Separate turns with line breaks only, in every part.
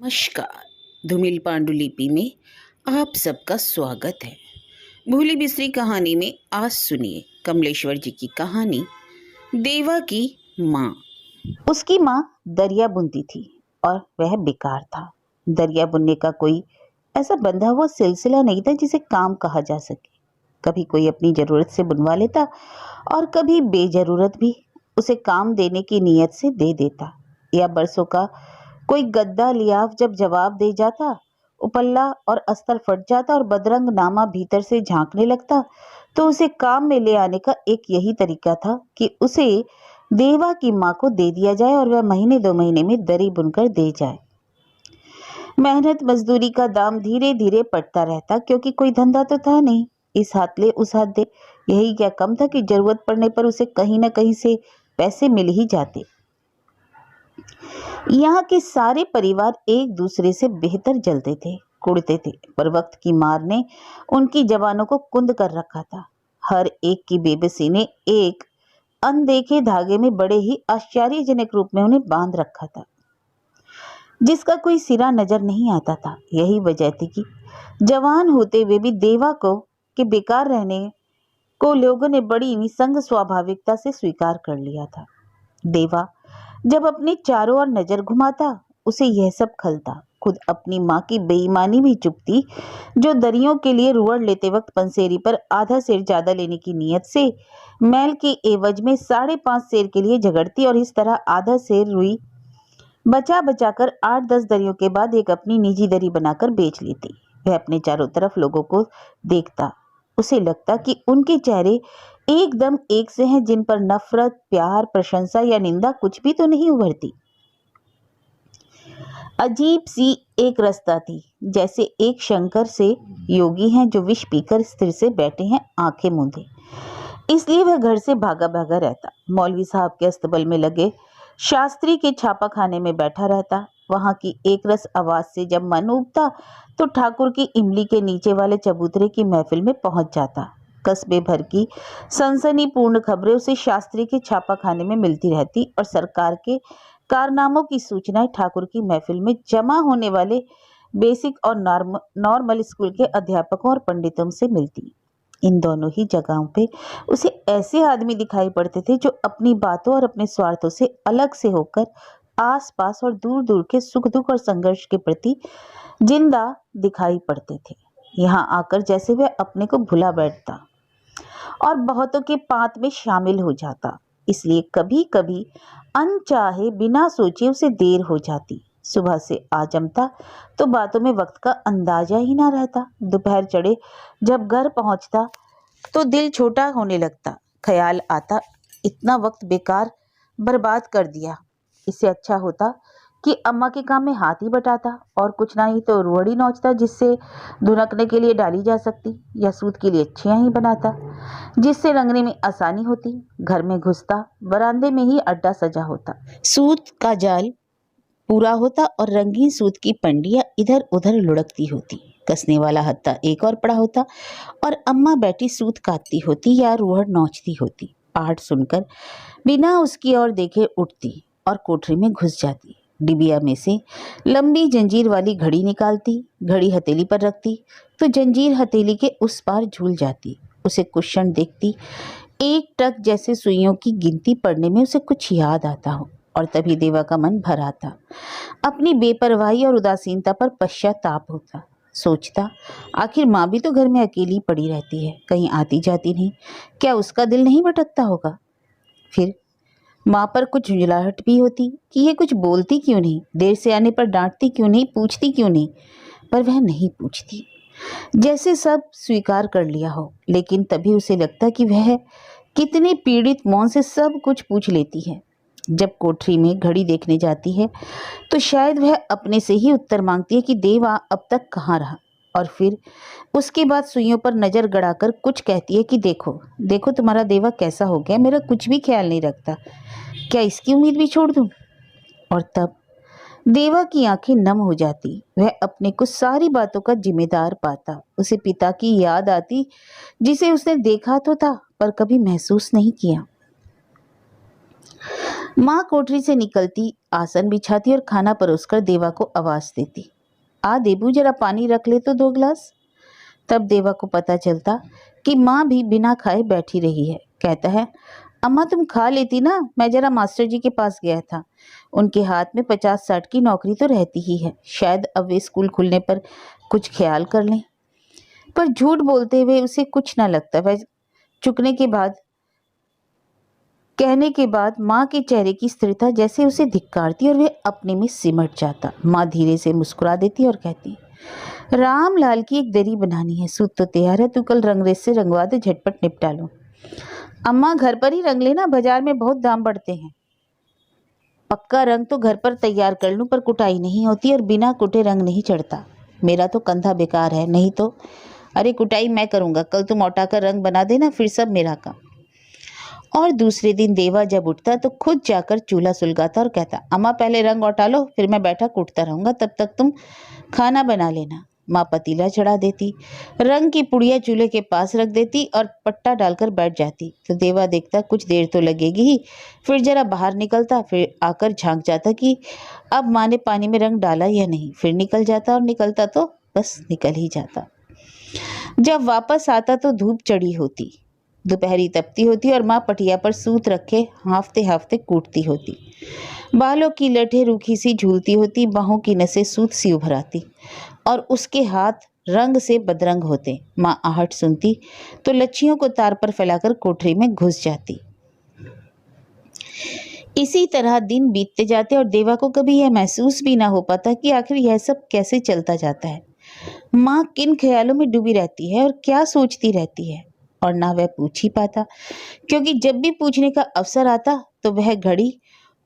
नमस्कार। धूमिल पांडुलिपि में आप सबका स्वागत है। भूली बिसरी कहानी में आज सुनिए कमलेश्वर जी की कहानी देवा की माँ।
उसकी माँ दरिया बुनती थी और वह बेकार था। दरिया बुनने का कोई ऐसा बंधा हुआ सिलसिला नहीं था जिसे काम कहा जा सके। कभी कोई अपनी जरूरत से बुनवा लेता और कभी बेजरूरत भी उसे काम देने की नीयत से दे देता। या बरसों का कोई गद्दा लियाव जब जवाब दे जाता, उपल्ला और अस्तर फट जाता और बदरंग नामा भीतर से झांकने लगता, तो उसे काम में ले आने का एक यही तरीका था कि उसे देवा की माँ को दे दिया जाए और वह महीने 2 महीने में दरी बुनकर दे जाए। मेहनत मजदूरी का दाम धीरे धीरे पड़ता रहता, क्योंकि कोई धंधा तो था नहीं। इस हाथ ले उस हाथ दे, यही क्या कम था कि जरूरत पड़ने पर उसे कहीं न कहीं से पैसे मिल ही जाते। यहाँ के सारे परिवार एक दूसरे से बेहतर जलते थे, कुड़ते थे, पर वक्त की मार ने उनकी जवानों को कुंद कर रखा था। हर एक की बेबसी ने एक अनदेखे धागे में बड़े ही आश्चर्यजनक रूप में उन्हें बांध रखा था, जिसका कोई सिरा नजर नहीं आता था। यही वजह थी कि जवान होते हुए भी देवा को के बेकार रहने को लोगों ने बड़ी निसंग स्वाभाविकता से स्वीकार कर लिया था। देवा जब अपने चारों ओर नजर घुमाता, उसे यह सब खलता। खुद अपनी माँ की बेईमानी भी चुपती, जो दरियों के लिए रुअड़ लेते वक्त पंसेरी पर आधा सेर ज्यादा लेने की नीयत से मैल के एवज में 5.5 सेर के लिए झगड़ती और इस तरह आधा सेर रुई बचा बचा कर 8-10 दरियों के बाद एक अपनी निजी दरी बनाकर बेच लेती। वह अपने चारों तरफ लोगों को देखता, उसे लगता कि उनके चेहरे एकदम एक से हैं, जिन पर नफरत, प्यार, प्रशंसा या निंदा कुछ भी तो नहीं उभरती। अजीब सी एक रास्ता थी, जैसे एक शंकर से योगी हैं जो विष पीकर स्थिर से बैठे हैं आंखें मूंदे। इसलिए वह घर से भागा भागा रहता, मौलवी साहब के अस्तबल में लगे शास्त्री के छापा खाने में बैठा रहता। वहां की एक रस आवाज से जब मन उबता तो ठाकुर की इमली के नीचे वाले चबूतरे की महफिल में पहुंच जाता। कस्बे भर की सनसनीपूर्ण खबरें उसे शास्त्री के छापा खाने में मिलती रहती और सरकार के कारनामों की सूचनाएं ठाकुर की महफिल में जमा होने वाले बेसिक और नॉर्मल स्कूल के अध्यापकों और पंडितों से मिलती। इन दोनों ही जगहों पे उसे ऐसे आदमी दिखाई पड़ते थे जो अपनी बातों और अपने स्वार्थों से अलग से होकर आसपास और दूर दूर के सुख दुख और संघर्ष के प्रति जिंदा दिखाई पड़ते थे। यहाँ आकर जैसे वह अपने को भुला बैठता और बहुतों के पांत में शामिल हो जाता। इसलिए कभी कभी अनचाहे बिना सोचे उसे देर हो जाती। सुबह से आ जमता तो बातों में वक्त का अंदाजा ही ना रहता। दोपहर चढ़े जब घर पहुंचता तो दिल छोटा होने लगता। ख्याल आता, इतना वक्त बेकार बर्बाद कर दिया। इससे अच्छा होता कि अम्मा के काम में हाथ ही बटाता और कुछ ना ही तो रुअड़ी नोचता, जिससे धुनकने के लिए डाली जा सकती, या सूत के लिए अच्छियाँ ही बनाता जिससे रंगने में आसानी होती। घर में घुसता, बरामदे में ही अड्डा सजा होता, सूत का जाल पूरा होता और रंगीन सूत की पंडियां इधर उधर लुढ़कती होती। कसने वाला हत्था एक और पड़ा होता और अम्मा बैठी सूत काटती होती या रुहड़ नोचती होती। आहट सुनकर बिना उसकी ओर देखे उठती और कोठरी में घुस जाती। डिबिया में से लंबी जंजीर वाली घड़ी निकालती, घड़ी हथेली पर रखती तो जंजीर हथेली के उस पार झूल जाती। उसे कुछ क्षण देखती, एक टक जैसे सुइयों की गिनती पड़ने में उसे कुछ याद आता हो, और तभी देवा का मन भर आता। अपनी बेपरवाही और उदासीनता पर पश्चाताप होता। सोचता, आखिर माँ भी तो घर में अकेली पड़ी रहती है, कहीं आती जाती नहीं, क्या उसका दिल नहीं भटकता होगा? फिर माँ पर कुछ झुंझलाहट भी होती कि ये कुछ बोलती क्यों नहीं, देर से आने पर डांटती क्यों नहीं, पूछती क्यों नहीं। पर वह नहीं पूछती, जैसे सब स्वीकार कर लिया हो। लेकिन तभी उसे लगता कि वह कितने पीड़ित मौन से सब कुछ पूछ लेती है। जब कोठरी में घड़ी देखने जाती है तो शायद वह अपने से ही उत्तर मांगती है कि देवा अब तक कहाँ रहा, और फिर उसके बाद सुइयों पर नजर गड़ाकर कुछ कहती है कि देखो देखो तुम्हारा देवा कैसा हो गया, मेरा कुछ भी ख्याल नहीं रखता, क्या इसकी उम्मीद भी छोड़ दूं? और तब देवा की आंखें नम हो जाती। वह अपने को सारी बातों का जिम्मेदार पाता। उसे पिता की याद आती, जिसे उसने देखा तो था पर कभी महसूस नहीं किया। माँ कोठरी से निकलती, आसन बिछाती और खाना परोसकर देवा को आवाज देती, आ देबू जरा पानी रख ले तो 2 गिलास। तब देवा को पता चलता कि माँ भी बिना खाए बैठी रही है। कहता है, अम्मा तुम खा लेती ना, मैं जरा मास्टर जी के पास गया था। उनके हाथ में 50-60 की नौकरी तो रहती ही है, शायद अब वे स्कूल खुलने पर कुछ ख्याल कर लें। पर झूठ बोलते हुए उसे कुछ न लगता। वह चुकने के बाद, कहने के बाद माँ के चेहरे की स्थिरता जैसे उसे धिक्कारती और वे अपने में सिमट जाता। माँ धीरे से मुस्कुरा देती और कहती, राम लाल की एक दरी बनानी है, सूत तो तैयार है, तू कल रंगरेज से रंगवा दे, झटपट निपटा लो। अम्मा घर पर ही रंग लेना, बाजार में बहुत दाम बढ़ते हैं। पक्का रंग तो घर पर तैयार कर लूं, पर कुटाई नहीं होती और बिना कुटे रंग नहीं चढ़ता। मेरा तो कंधा बेकार है, नहीं तो। अरे कुटाई मैं करूंगा, कल तुम औटा कर रंग बना देना, फिर सब मेरा काम। और दूसरे दिन देवा जब उठता तो खुद जाकर चूल्हा सुलगाता और कहता, अम्मा पहले रंग औटा लो, फिर मैं बैठा कूटता रहूंगा, तब तक तुम खाना बना लेना। माँ पतीला चढ़ा देती, रंग की पुड़िया चूल्हे के पास रख देती और पट्टा डालकर बैठ जाती। तो देवा देखता कुछ देर तो लगेगी ही, फिर जरा बाहर निकलता, फिर आकर झांक जाता कि अब माँ ने पानी में रंग डाला या नहीं, फिर निकल जाता और निकलता तो बस निकल ही जाता। जब वापस आता तो धूप चढ़ी होती, दोपहरी तपती होती और माँ पटिया पर सूत रखे हाफते हाफते कूटती होती। बालों की लठें रूखी सी झूलती होती, बाहों की नसें सूत सी उभर आती और उसके हाथ रंग से बदरंग होते। माँ आहट सुनती तो लच्छियों को तार पर फैलाकर कोठरी में घुस जाती। इसी तरह दिन बीतते जाते और देवा को कभी यह महसूस भी ना हो पाता कि आखिर यह सब कैसे चलता जाता है। माँ किन ख्यालों में डूबी रहती है और क्या सोचती रहती है, और ना वह पूछ ही पाता, क्योंकि जब भी पूछने का अवसर आता तो वह घड़ी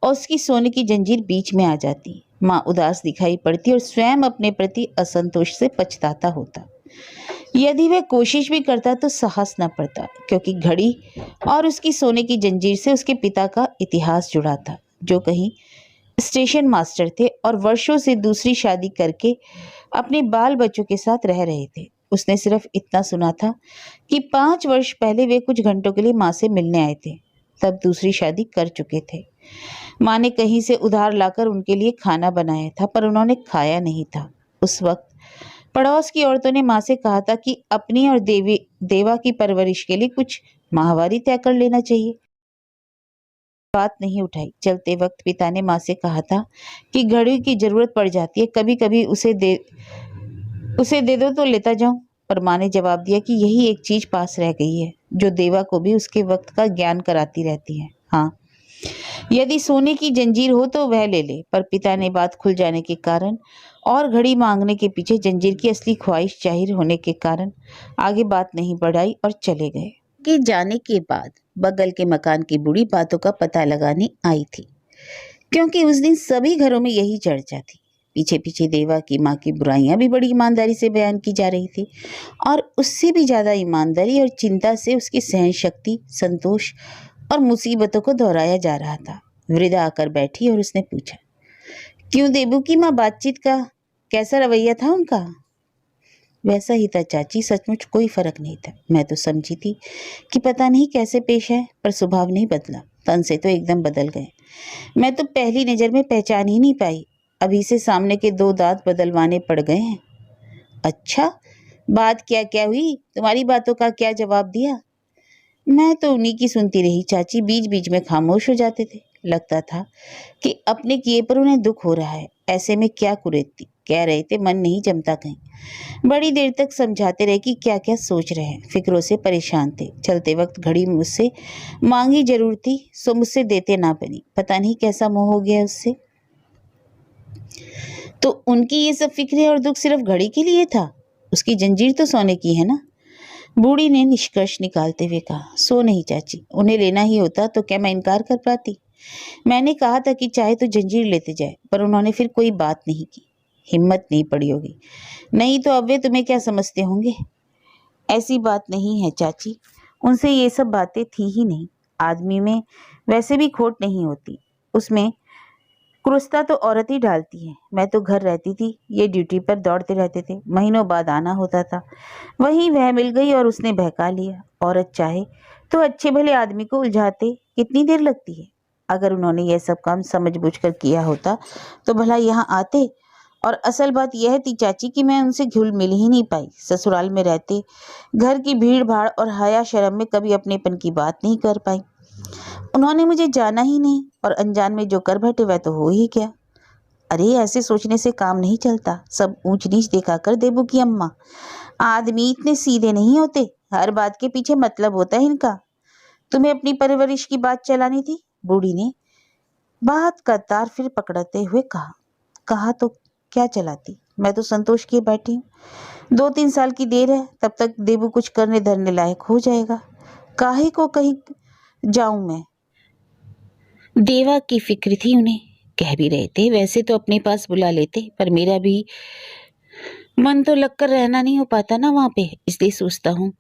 और उसकी सोने की जंजीर बीच में आ जाती। माँ उदास दिखाई पड़ती और स्वयं अपने प्रति असंतोष से पछताता होता। यदि वह कोशिश भी करता तो साहस न पड़ता, क्योंकि घड़ी और उसकी सोने की जंजीर से उसके पिता का इतिहास जुड़ा था, जो कहीं स्टेशन मास्टर थे और वर्षों से दूसरी शादी करके अपने बाल बच्चों के साथ रह रहे थे। उसने सिर्फ इतना सुना था कि 5 वर्ष पहले वे कुछ घंटों के लिए माँ से मिलने आए थे, तब दूसरी शादी कर चुके थे। माँ ने कहीं से उधार लाकर उनके लिए खाना बनाया था, पर उन्होंने खाया नहीं था। उस वक्त पड़ोस की औरतों ने माँ से कहा था कि अपनी और देवा की परवरिश के लिए कुछ माहवारी तय कर लेना चाहिए। बात नहीं उठाई। चलते वक्त पिता ने माँ से कहा था कि घड़ी की जरूरत पड़ जाती है, कभी कभी उसे दे दो तो लेता जाऊं। पर माँ ने जवाब दिया कि यही एक चीज पास रह गई है जो देवा को भी उसके वक्त का ज्ञान कराती रहती है। हाँ, यदि सोने की जंजीर हो तो वह ले ले। पर पिता ने बात खुल जाने के कारण और घड़ी मांगने के पीछे जंजीर की असली ख्वाहिश जाहिर होने के कारण आगे बात नहीं बढ़ाई और चले गए। के जाने के बाद बगल के मकान की बूढ़ी बातों का पता लगाने आई थी, क्योंकि उस दिन सभी घरों में यही चर्चा थी। पीछे पीछे देवा की माँ की बुराइयां भी बड़ी ईमानदारी से बयान की जा रही थी, और उससे भी ज्यादा ईमानदारी और चिंता से उसकी सहन शक्ति, संतोष और मुसीबतों को दोहराया जा रहा था। वृद्धा आकर बैठी और उसने पूछा, क्यों देबू की माँ, बातचीत का कैसा रवैया था उनका? वैसा ही था चाची, सचमुच कोई फर्क नहीं था। मैं तो समझी थी कि पता नहीं कैसे पेश है, पर स्वभाव नहीं बदला, तन से तो एकदम बदल गए। मैं तो पहली नजर में पहचान ही नहीं पाई। अभी से सामने के 2 दांत बदलवाने पड़ गए हैं। अच्छा, बात क्या क्या हुई? तुम्हारी बातों का क्या जवाब दिया? मैं तो उन्हीं की सुनती रही चाची, बीच बीच में खामोश हो जाते थे। लगता था कि अपने किए पर उन्हें दुख हो रहा है। ऐसे में क्या कुरेदती, कह रहे थे मन नहीं जमता कहीं। बड़ी देर तक समझाते रहे कि क्या क्या सोच रहे हैं, फिक्रों से परेशान थे। चलते वक्त घड़ी मुझसे मांगी जरूर थी, सो मुझसे देते ना बनी। पता नहीं कैसा मोह हो गया उससे। तो उनकी ये सब फिक्रें और दुख सिर्फ घड़ी के लिए था? उसकी जंजीर तो सोने की है ना? बूढ़ी ने निष्कर्ष निकालते हुए कहा, सो नहीं चाची, उन्हें लेना ही होता तो क्या मैं इनकार कर पाती? मैंने कहा था कि चाहे तो जंजीर लेते जाए, पर उन्होंने फिर कोई बात नहीं की। हिम्मत नहीं पड़ी होगी, नहीं तो अब वे तुम्हें क्या समझते होंगे? ऐसी बात नहीं है चाची, उनसे ये सब बातें थी ही नहीं। आदमी में वैसे भी खोट नहीं होती, उसमें क्रूसता तो औरत ही डालती है। मैं तो घर रहती थी, ये ड्यूटी पर दौड़ते रहते थे, महीनों बाद आना होता था। वहीं वह मिल गई और उसने बहका लिया। औरत चाहे तो अच्छे भले आदमी को उलझाते कितनी देर लगती है? अगर उन्होंने यह सब काम समझबूझकर किया होता तो भला यहाँ आते। और असल बात यह थी चाची कि मैं उनसे घुल मिल ही नहीं पाई। ससुराल में रहते घर की भीड़ भाड़ और हया शर्म में कभी अपनेपन की बात नहीं कर पाई। उन्होंने मुझे जाना ही नहीं और अनजान में जो कर बैठे वह तो हो ही गया। अरे ऐसे सोचने से काम नहीं चलता। सब ऊंच नीच देखा कर देबू की अम्मा। आदमी इतने सीधे नहीं होते, हर बात के पीछे मतलब होता है इनका। तुम्हें अपनी परवरिश की बात चलानी थी, बूढ़ी ने बात का तार फिर पकड़ते हुए कहा। कहा तो क्या चलाती, मैं तो संतोष किए बैठी हूँ। 2-3 साल की देर है, तब तक देबू कुछ करने धरने लायक हो जाएगा। काहे को कहीं जाऊं मैं।
देवा की फिक्र थी उन्हें। कह भी रहे थे वैसे तो अपने पास बुला लेते, पर मेरा भी मन तो लगकर रहना नहीं हो पाता ना वहाँ पे, इसलिए सोचता हूँ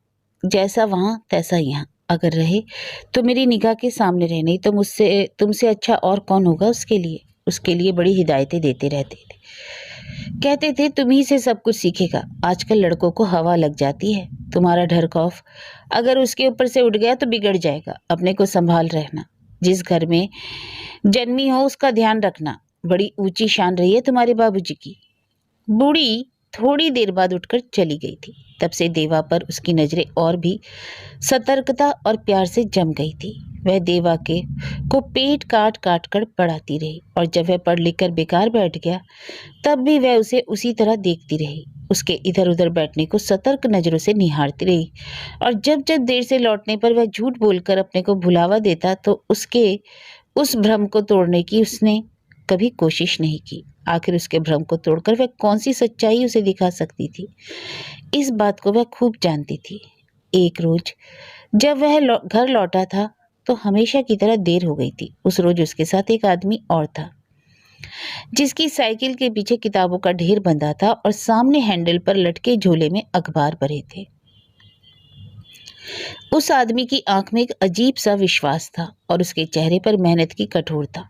जैसा वहाँ तैसा यहाँ। अगर रहे तो मेरी निगाह के सामने रहे, नहीं तो मुझसे तुमसे अच्छा और कौन होगा उसके लिए बड़ी हिदायतें देते रहते थे। कहते थे तुम ही से सब कुछ सीखेगा। आजकल लड़कों को हवा लग जाती है। तुम्हारा डर खौफ अगर उसके ऊपर से उठ गया तो बिगड़ जाएगा। अपने को संभाल रहना। जिस घर में जन्मी हो उसका ध्यान रखना। बड़ी ऊंची शान रही है तुम्हारे बाबूजी की। बूढ़ी थोड़ी देर बाद उठकर चली गई थी। तब से देवा पर उसकी नजरें और भी सतर्कता और प्यार से जम गई थी। वह देवा के को पेट काट काट कर पढ़ाती रही, और जब वह पढ़ लिख कर बेकार बैठ गया तब भी वह उसे उसी तरह देखती रही। उसके इधर उधर बैठने को सतर्क नजरों से निहारती रही, और जब जब देर से लौटने पर वह झूठ बोलकर अपने को भुलावा देता तो उसके उस भ्रम को तोड़ने की उसने कभी कोशिश नहीं की। आखिर उसके भ्रम को तोड़कर वह कौन सी सच्चाई उसे दिखा सकती थी, इस बात को वह खूब जानती थी। एक रोज जब वह घर लौटा था तो हमेशा की तरह देर हो गई थी। उस रोज उसके साथ एक आदमी और था, जिसकी साइकिल के पीछे किताबों का ढेर बंधा था और सामने हैंडल पर लटके झोले में अखबार भरे थे। उस आदमी की आंख में एक अजीब सा विश्वास था और उसके चेहरे पर मेहनत की कठोरता।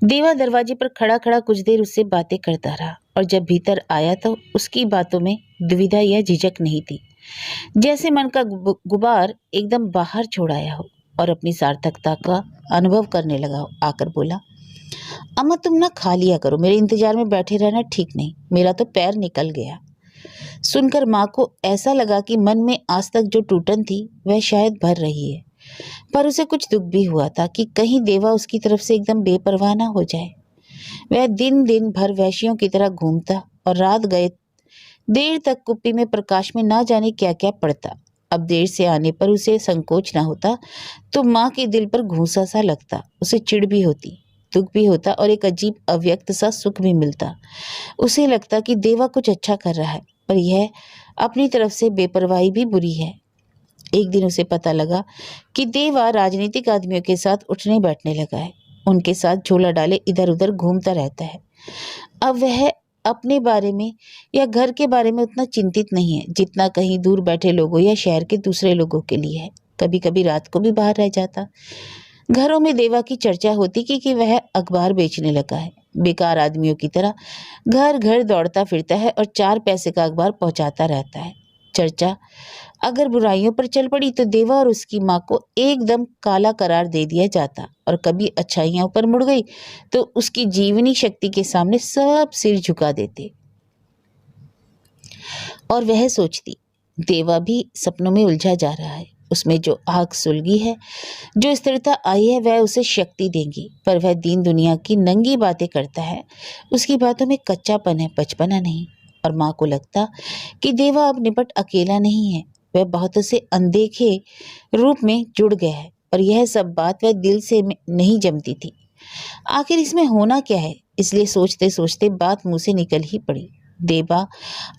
देवा दरवाजे पर खड़ा खड़ा कुछ देर उससे बातें करता रहा, और जब भीतर आया तो उसकी बातों में दुविधा या झिझक नहीं थी। जैसे मन का गुबार एकदम बाहर छोड़ आया हो और अपनी सार्थकता का अनुभव करने लगा हो। आकर बोला, अम्मा तुम ना खा लिया करो, मेरे इंतजार में बैठे रहना ठीक नहीं, मेरा तो पैर निकल गया। सुनकर माँ को ऐसा लगा कि मन में आज तक जो टूटन थी वह शायद भर रही है, पर उसे कुछ दुख भी हुआ था कि कहीं देवा उसकी तरफ से एकदम बेपरवाह ना हो जाए। वह दिन दिन भर वैश्यों की तरह घूमता और रात गए देर तक कुप्पी में प्रकाश में ना जाने क्या क्या पड़ता। अब देर से आने पर उसे संकोच ना होता तो माँ के दिल पर घूंसा सा लगता। उसे चिढ़ भी होती, दुख भी होता और एक अजीब अव्यक्त सा सुख भी मिलता। उसे लगता कि देवा कुछ अच्छा कर रहा है, पर यह अपनी तरफ से बेपरवाही भी बुरी है। एक दिन उसे पता लगा कि देवा राजनीतिक आदमियों के साथ उठने बैठने लगा है। उनके साथ झोला डाले इधर उधर घूमता रहता है। अब वह अपने बारे में या घर के बारे में उतना चिंतित नहीं है जितना कहीं दूर बैठे लोगों या शहर के दूसरे लोगों के लिए है। कभी कभी रात को भी बाहर रह जाता। घरों में देवा की चर्चा होती कि वह अखबार बेचने लगा है। बेकार आदमियों की तरह घर घर दौड़ता फिरता है और 4 पैसे का अखबार पहुंचाता रहता है। चर्चा अगर बुराइयों पर चल पड़ी तो देवा और उसकी माँ को एकदम काला करार दे दिया जाता, और कभी अच्छाइयां ऊपर मुड़ गई तो उसकी जीवनी शक्ति के सामने सब सिर झुका देते। और वह सोचती, देवा भी सपनों में उलझा जा रहा है। उसमें जो आग सुलगी है, जो स्थिरता आई है, वह उसे शक्ति देंगी, पर वह दीन दुनिया की नंगी बातें करता है। उसकी बातों में कच्चापन है, बचपना नहीं। और माँ को लगता कि देवा अब निपट अकेला नहीं है, वह बहुतों से अनदेखे रूप में जुड़ गया है, और यह सब बात वह दिल से नहीं जमती थी। आखिर इसमें होना क्या है, इसलिए सोचते सोचते बात मुंह से निकल ही पड़ी। देवा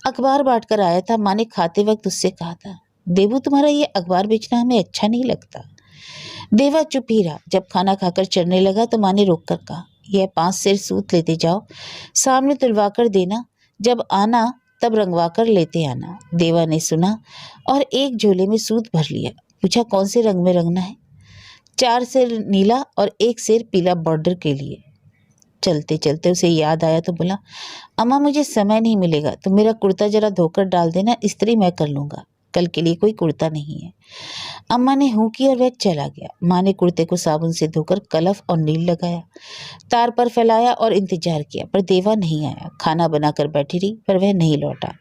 अखबार बांट कर आया था। माँ ने खाते वक्त उससे कहा था, देवू तुम्हारा ये अखबार बेचना हमें अच्छा नहीं लगता। देवा चुप ही रहा। जब खाना खाकर चढ़ने लगा तो माँ ने रोक कर कहा, यह 5 सेर सूत लेते जाओ, सामने तुलवा कर देना, जब आना तब रंगवा कर लेते आना। देवा ने सुना और एक झोले में सूत भर लिया। पूछा, कौन से रंग में रंगना है? 4 सेर नीला और 1 सेर पीला बॉर्डर के लिए। चलते चलते उसे याद आया तो बोला, अम्मा मुझे समय नहीं मिलेगा तो मेरा कुर्ता जरा धोकर डाल देना, इस्त्री मैं कर लूँगा। कल के लिए कोई कुर्ता नहीं है। अम्मा ने हूँ की और वह चला गया। माँ ने कुर्ते को साबुन से धोकर कलफ और नील लगाया, तार पर फैलाया और इंतजार किया, पर देवा नहीं आया। खाना बनाकर बैठी रही, पर वह नहीं लौटा।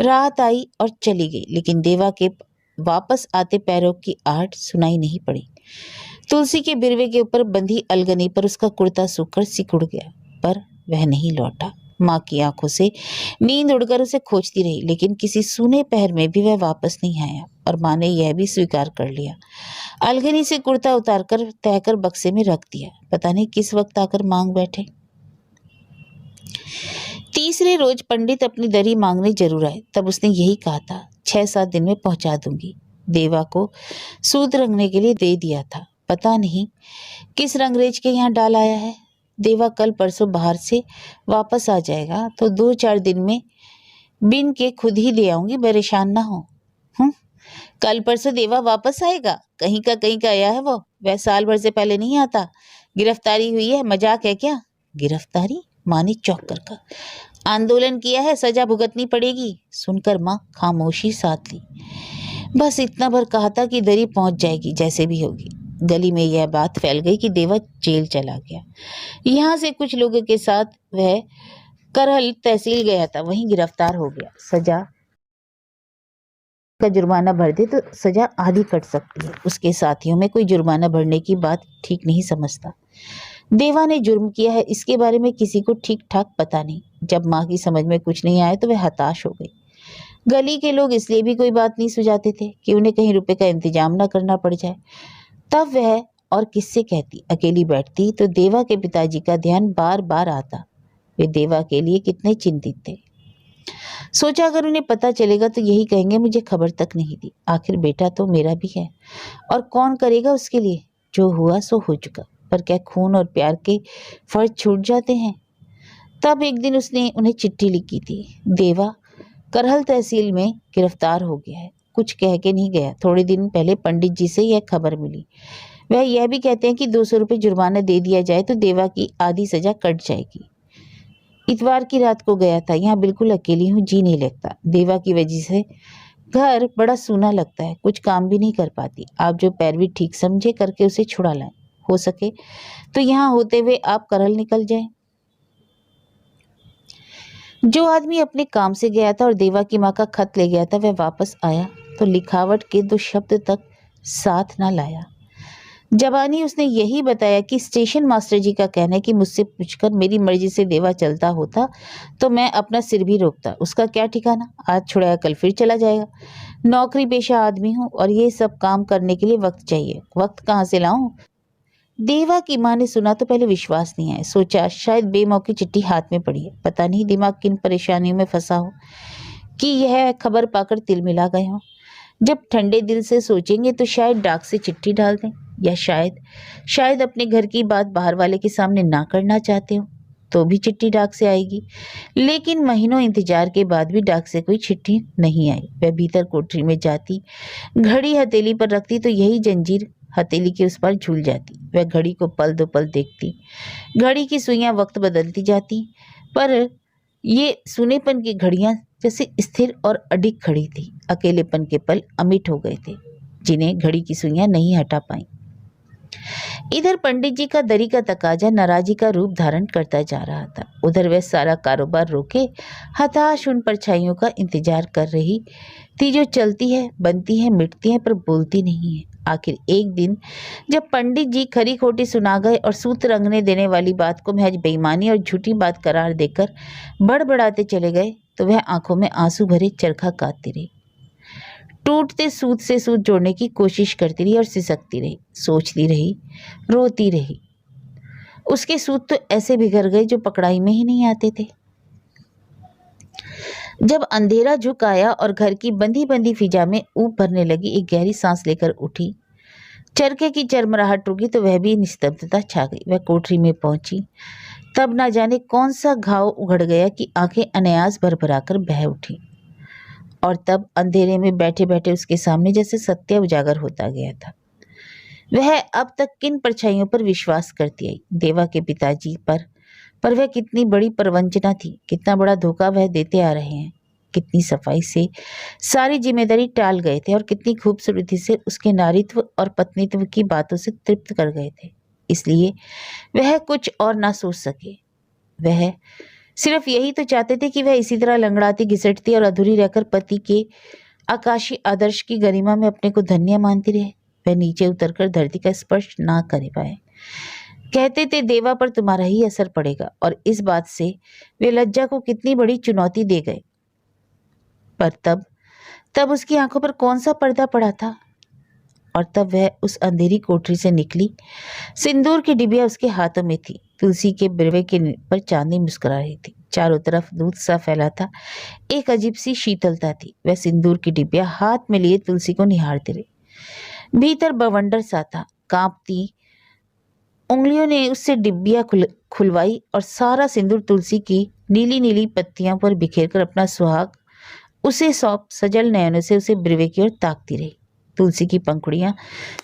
रात आई और चली गई, लेकिन देवा के वापस आते पैरों की आहट सुनाई नहीं पड़ी। तुलसी के बिरवे के ऊपर बंधी अलगनी पर उसका कुर्ता सूखकर सिकुड़ गया, पर वह नहीं लौटा। माँ की आंखों से नींद उड़कर उसे खोजती रही, लेकिन किसी सूने पहर में भी वह वापस नहीं आया, और माँ ने यह भी स्वीकार कर लिया। अलगनी से कुर्ता उतारकर तहकर बक्से में रख दिया। पता नहीं किस वक्त आकर मांग बैठे। तीसरे रोज पंडित अपनी दरी मांगने जरूर आए। तब उसने यही कहा था, 6-7 दिन में पहुंचा दूंगी। देवा को सूत रंगने के लिए दे दिया था। पता नहीं किस रंगरेज के यहाँ डाल आया है। देवा कल परसों बाहर से वापस आ जाएगा, तो 2-4 दिन में बिन के खुद ही दे आऊंगी, परेशान ना हो। कल परसों देवा वापस आएगा? कहीं का आया है वो। वह साल भर से पहले नहीं आता। गिरफ्तारी हुई है, मजाक है क्या? गिरफ्तारी? माँ ने चौंक कर कहा। आंदोलन किया है, सजा भुगतनी पड़ेगी। सुनकर माँ खामोशी साध ली। बस इतना भर कहा था कि दरी पहुंच जाएगी जैसे भी होगी। गली में यह बात फैल गई कि देवा जेल चला गया। यहाँ से कुछ लोगों के साथ वह करहल तहसील गया था, वहीं गिरफ्तार हो गया। सजा का जुर्माना भर दे तो सजा आधी कट सकती है। उसके साथियों में कोई जुर्माना भरने की बात ठीक नहीं समझता। देवा ने जुर्म किया है, इसके बारे में किसी को ठीक ठाक पता नहीं। जब माँ की समझ में कुछ नहीं आया तो वह हताश हो गई। गली के लोग इसलिए भी कोई बात नहीं सुझाते थे कि उन्हें कहीं रुपए का इंतजाम ना करना पड़ जाए। तब वह और किससे कहती। अकेली बैठती तो देवा के पिताजी का ध्यान बार बार आता। वे देवा के लिए कितने चिंतित थे। सोचा अगर उन्हें पता चलेगा तो यही कहेंगे मुझे खबर तक नहीं दी। आखिर बेटा तो मेरा भी है, और कौन करेगा उसके लिए? जो हुआ सो हो चुका, पर क्या खून और प्यार के फर्ज छूट जाते हैं? तब एक दिन उसने उन्हें चिट्ठी लिखी थी, देवा करहल तहसील में गिरफ्तार हो गया है। कुछ कह के नहीं गया। थोड़े दिन पहले पंडित जी से यह खबर मिली। वह यह भी कहते हैं कि 200 रुपये जुर्माना दे दिया जाए तो देवा की आधी सजा कट जाएगी। इतवार की रात को गया था। यहाँ बिल्कुल अकेली हूँ, जी नहीं लगता। देवा की वजह से घर बड़ा सूना लगता है, कुछ काम भी नहीं कर पाती। आप जो पैरवी ठीक समझे करके उसे छुड़ा लाएं। हो सके तो यहाँ होते हुए आप करहल निकल जाएं। जो आदमी अपने काम से गया था और देवा की माँ का खत ले गया था, वह वापस आया तो लिखावट के 2 शब्द तक साथ ना लाया। जबानी उसने यही बताया कि स्टेशन मास्टर जी का कहना है कि मुझसे पूछकर मेरी मर्जी से देवा चलता होता तो मैं अपना सिर भी रोकता। उसका क्या ठिकाना, आज छुड़ाया कल फिर चला जाएगा। नौकरी पेशा आदमी हूँ और ये सब काम करने के लिए वक्त चाहिए। वक्त कहाँ से लाऊं? देवा की माँ ने सुना तो पहले विश्वास नहीं आया। सोचा शायद बेमौकी चिट्ठी हाथ में पड़ी है। पता नहीं दिमाग किन परेशानियों में फंसा हो कि यह खबर पाकर तिल मिला गए हों। जब ठंडे दिल से सोचेंगे तो शायद डाक से चिट्ठी डाल दें, या शायद अपने घर की बात बाहर वाले के सामने ना करना चाहते हो तो भी चिट्ठी डाक से आएगी। लेकिन महीनों इंतजार के बाद भी डाक से कोई चिट्ठी नहीं आई। वह भीतर कोठरी में जाती, घड़ी हथेली पर रखती तो यही जंजीर हथेली के उस पर झूल जाती। वह घड़ी को पल दो पल देखती। घड़ी की सुइयां वक्त बदलती जाती, पर ये सुनेपन की घड़ियां जैसे स्थिर और अडिग खड़ी थी। अकेलेपन के पल अमिट हो गए थे, जिन्हें घड़ी की सुइयां नहीं हटा पाई। इधर पंडित जी का दरी का तकाजा नाराजी का रूप धारण करता जा रहा था। उधर वह सारा कारोबार रोके हताश उन परछाइयों का इंतजार कर रही थी जो चलती है, बनती है, मिटती है, पर बोलती नहीं है। आखिर एक दिन जब पंडित जी खरी खोटी सुना गए और सूत रंगने देने वाली बात को महज बेईमानी और झूठी बात करार देकर बड़बड़ाते चले गए, तो वह आंखों में आंसू भरे चरखा काटती रही। टूटते सूत से सूत जोड़ने की कोशिश करती रही और सिसकती रही, सोचती रही, रोती रही। उसके सूत तो ऐसे बिखर गए जो पकड़ाई में ही नहीं आते थे। जब अंधेरा झुक आया और घर की बंधी बंधी फिजा में ऊप भरने लगी, एक गहरी सांस लेकर उठी। चरखे की चरमराहट रुकी तो वह भी निस्तब्धता छा गई। वह कोठरी में पहुंची, तब ना जाने कौन सा घाव उघड़ गया कि आंखें अनायास भरभराकर बह उठी। और तब अंधेरे में बैठे बैठे उसके सामने जैसे सत्य उजागर होता गया था। वह अब तक किन परछाइयों पर विश्वास करती आई? देवा के पिताजी पर वह कितनी बड़ी प्रवंचना थी, कितना बड़ा धोखा वह देते आ रहे हैं। कितनी सफाई से सारी जिम्मेदारी टाल गए थे और कितनी खूबसूरती से उसके नारीत्व और पत्नीत्व की बातों से तृप्त कर गए थे। इसलिए वह कुछ और ना सोच सके। वह सिर्फ यही तो चाहते थे कि वह इसी तरह लंगड़ाती घिसटती और अधूरी रहकर पति के आकाशीय आदर्श की गरिमा में अपने को धन्य मानती रहे। वह नीचे उतरकर धरती का स्पर्श ना कर पाए। कहते थे देवा पर तुम्हारा ही असर पड़ेगा, और इस बात से वे लज्जा को कितनी बड़ी चुनौती दे गए। पर तब उसकी आंखों पर कौन सा पर्दा पड़ा था, और तब वह उस अंधेरी कोठरी से निकली। सिंदूर की डिबिया उसके हाथों में थी। तुलसी के बिरवे के पर चांदनी मुस्कुरा रही थी। चारों तरफ दूध सा फैला था। एक अजीब सी शीतलता थी। वह सिंदूर की डिबिया हाथ में लिए तुलसी को निहारते रहे। भीतर बवंडर सा था। कांपती उंगलियों ने उससे डिब्बिया खुलवाई और सारा सिंदूर तुलसी की नीली नीली पत्तियों पर बिखेरकर अपना सुहाग उसे सौंप सजल नयनों से उसे बिरवे की ओर ताकती रही। तुलसी की पंखुड़ियां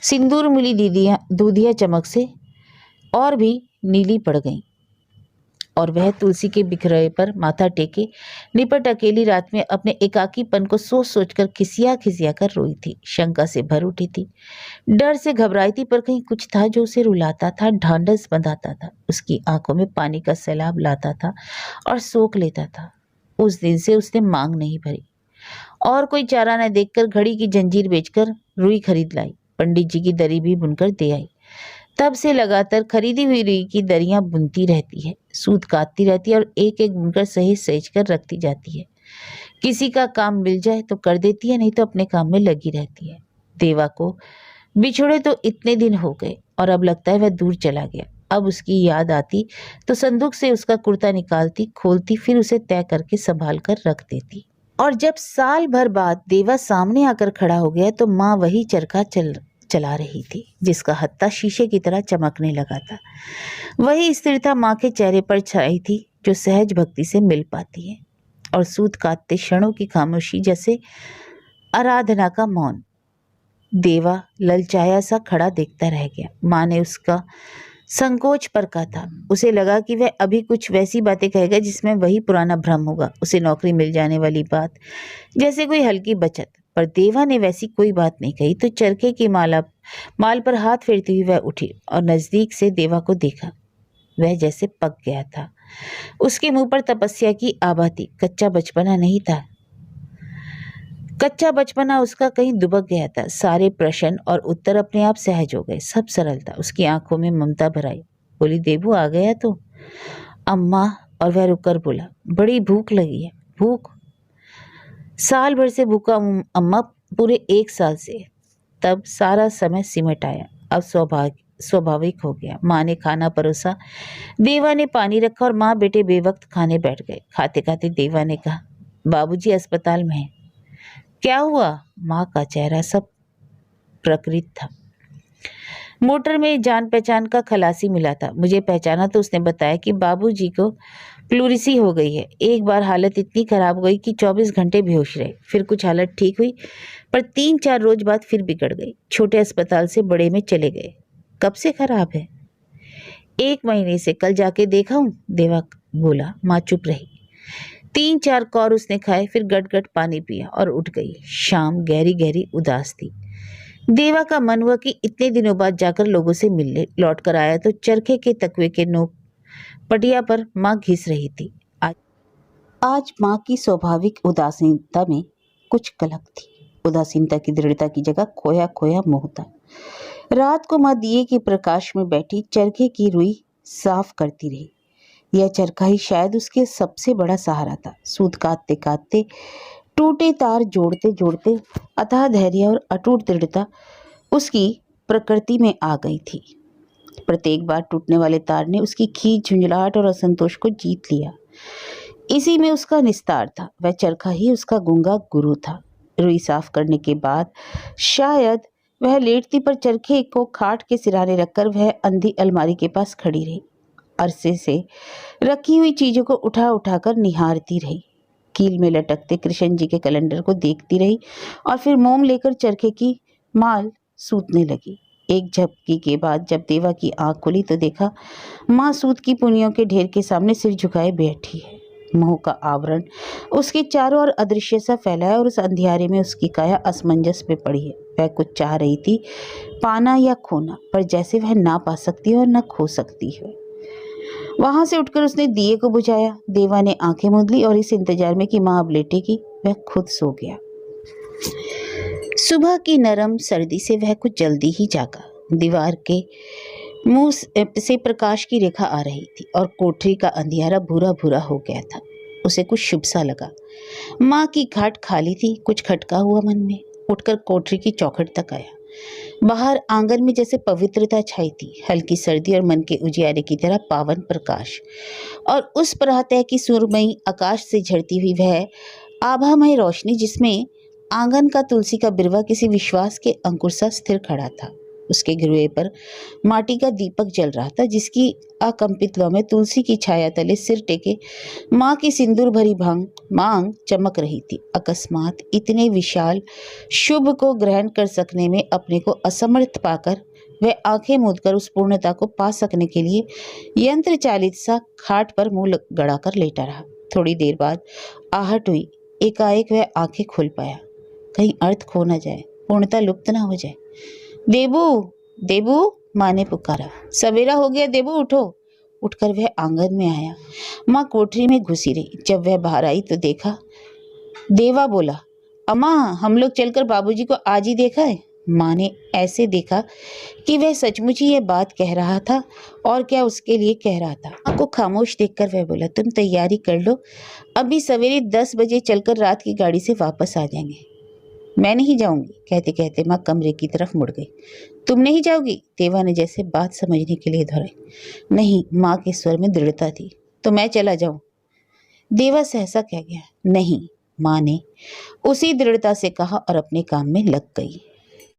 सिंदूर मिली दूधिया चमक से और भी नीली पड़ गईं, और वह तुलसी के बिखरे पर माथा टेके निपट अकेली रात में अपने एकाकीपन को सोच सोचकर खिसिया खिसिया कर रोई थी। शंका से भर उठी थी, डर से घबराई थी, पर कहीं कुछ था जो उसे रुलाता था, ढांढस बंधाता था, उसकी आंखों में पानी का सैलाब लाता था और सोख लेता था। उस दिन से उसने मांग नहीं भरी और कोई चारा न देखकर घड़ी की जंजीर बेचकर रुई खरीद लाई। पंडित जी की दरी भी बुनकर दे आई। तब से लगातार खरीदी हुई रुई की दरियां बुनती रहती है, सूत काटती रहती है और एक एक बुनकर सहेज सहेज कर रखती जाती है। किसी का काम मिल जाए तो कर देती है, नहीं तो अपने काम में लगी रहती है। देवा को बिछुड़े तो इतने दिन हो गए और अब लगता है वह दूर चला गया। अब उसकी याद आती तो संदूक से उसका कुर्ता निकालती, खोलती, फिर उसे तय करके संभाल कर रख देती। और जब साल भर बाद देवा सामने आकर खड़ा हो गया तो माँ वही चरखा चला रही थी जिसका हत्था शीशे की तरह चमकने लगा था। वही स्थिरता माँ के चेहरे पर छाई थी जो सहज भक्ति से मिल पाती है, और सूत काटते क्षणों की खामोशी जैसे आराधना का मौन। देवा ललचाया सा खड़ा देखता रह गया। माँ ने उसका संकोच परखा था। उसे लगा कि वह अभी कुछ वैसी बातें कहेगा जिसमें वही पुराना भ्रम होगा, उसे नौकरी मिल जाने वाली बात, जैसे कोई हल्की बचत। पर देवा ने वैसी कोई बात नहीं कही तो चरखे की माल पर हाथ फेरती हुई वह उठी और नजदीक से देवा को देखा। वह जैसे पक गया था। उसके मुंह पर तपस्या की आभा थी। कच्चा बचपना नहीं था। कच्चा बचपना उसका कहीं दुबक गया था। सारे प्रश्न और उत्तर अपने आप सहज हो गए। सब सरल था। उसकी आंखों में ममता भर आई। बोली, देबू आ गया तो? अम्मा। और वह रुककर बोला, बड़ी भूख लगी है। भूख? साल भर से भूखा हूं अम्मा, पूरे 1 साल से। तब सारा समय सिमट आया। अब स्वाभाविक हो गया। माँ ने खाना परोसा, देवा ने पानी रखा और माँ बेटे बेवक्त खाने बैठ गए। खाते खाते देवा ने कहा, बाबूजी अस्पताल में है। क्या हुआ? माँ का चेहरा सब प्रकृत था। मोटर में जान पहचान का खलासी मिला था। मुझे पहचाना तो उसने बताया कि बाबूजी को प्लूरिसी हो गई है। एक बार हालत इतनी खराब हो गई कि 24 घंटे बेहोश रहे। फिर कुछ हालत ठीक हुई, पर 3-4 रोज बाद फिर बिगड़ गई। छोटे अस्पताल से बड़े में चले गए। कब से खराब है? 1 महीने से। कल जाके देखा हूं, देवा बोला। माँ चुप रही। 3-4 कौर उसने खाए, फिर गट पानी पिया और उठ गई। शाम गहरी गहरी उदास थी। देवा का मन हुआ कि इतने दिनों बाद जाकर लोगों से मिलने लौट कर आया तो चरखे के तकवे के नोक पटिया पर माँ घिस रही थी। आज माँ की स्वाभाविक उदासीनता में कुछ कलक थी। उदासीनता की दृढ़ता की जगह खोया खोया मोह था। रात को माँ दिए के प्रकाश में बैठी चरखे की रुई साफ करती रही। यह चरखा ही शायद उसके सबसे बड़ा सहारा था। सूत काटते काटते, टूटे तार जोड़ते जोड़ते अथाह धैर्य और अटूट दृढ़ता उसकी प्रकृति में आ गई थी। प्रत्येक बार टूटने वाले तार ने उसकी खींच, झुंझलाहट और असंतोष को जीत लिया। इसी में उसका निस्तार था। वह चरखा ही उसका गूंगा गुरु था। रुई साफ करने के बाद शायद वह लेटती, पर चरखे को खाट के सिराने रखकर वह अंधी अलमारी के पास खड़ी रही। अरसे से रखी हुई चीजों को उठा उठाकर निहारती रही। कील में लटकते कृष्ण जी के कैलेंडर को देखती रही और फिर मोम लेकर चरखे की माल सूतने लगी। एक झपकी के बाद जब देवा की आंख खुली तो देखा माँ सूत की पुनियों के ढेर के सामने सिर झुकाए बैठी है।
मोह का आवरण उसके चारों ओर अदृश्य सा फैला है और उस अंधियारे में उसकी काया असमंजस में पड़ी है। वह कुछ चाह रही थी, पाना या खोना, पर जैसे वह ना पा सकती है और न खो सकती है। वहां से उठकर उसने दिए को बुझाया। देवा ने आंखें मूंद ली और इस इंतजार में कि माँ अब लेटेगी, वह खुद सो गया। सुबह की नरम सर्दी से वह कुछ जल्दी ही जागा। दीवार के मुंह से प्रकाश की रेखा आ रही थी और कोठरी का अंधियारा भूरा भूरा हो गया था। उसे कुछ शुभ सा लगा। माँ की खाट खाली थी। कुछ खटका हुआ मन में। उठकर कोठरी की चौखट तक आया। बाहर आंगन में जैसे पवित्रता छाई थी, हल्की सर्दी और मन के उजियारे की तरह पावन प्रकाश। और उस प्रातः की सुरमई आकाश से झड़ती हुई वह आभामय रोशनी, जिसमें आंगन का तुलसी का बिरवा किसी विश्वास के अंकुर सा स्थिर खड़ा था। उसके गिरुए पर माटी का दीपक जल रहा था, जिसकी अकंपित लौ में तुलसी की छाया तले सिर टेके माँ की सिंदूर भरी मांग चमक रही थी। अकस्मात इतने विशाल शुभ को ग्रहण कर सकने में अपने को असमर्थ पाकर वह आंखें मूंदकर उस पूर्णता को पा सकने के लिए यंत्र चालित सा खाट पर मुंह गड़ाकर लेटा रहा। थोड़ी देर बाद आहट हुई। एकाएक वह आंखें खोल पाया। कहीं अर्थ खो न जाए, पूर्णता लुप्त न हो जाए। देबू, देबू, माँ ने पुकारा। सवेरा हो गया देबू, उठो। उठकर वह आंगन में आया। माँ कोठरी में घुसी रही। जब वह बाहर आई तो देखा। देवा बोला, अम्मा, हम लोग चलकर बाबूजी को आज ही देखा है। माँ ने ऐसे देखा कि वह सचमुच ही यह बात कह रहा था और क्या उसके लिए कह रहा था। माँ को खामोश देखकर वह बोला, तुम तैयारी कर लो, अभी सवेरे 10 बजे चलकर रात की गाड़ी से वापस आ जाएंगे। मैं नहीं जाऊंगी, कहते कहते माँ कमरे की तरफ मुड़ गई। तुम नहीं जाओगी? देवा ने जैसे बात समझने के लिए दोहराई। नहीं, माँ के स्वर में दृढ़ता थी। तो मैं चला जाऊं? देवा सहसा कह गया। नहीं, माँ ने उसी दृढ़ता से कहा और अपने काम में लग गई।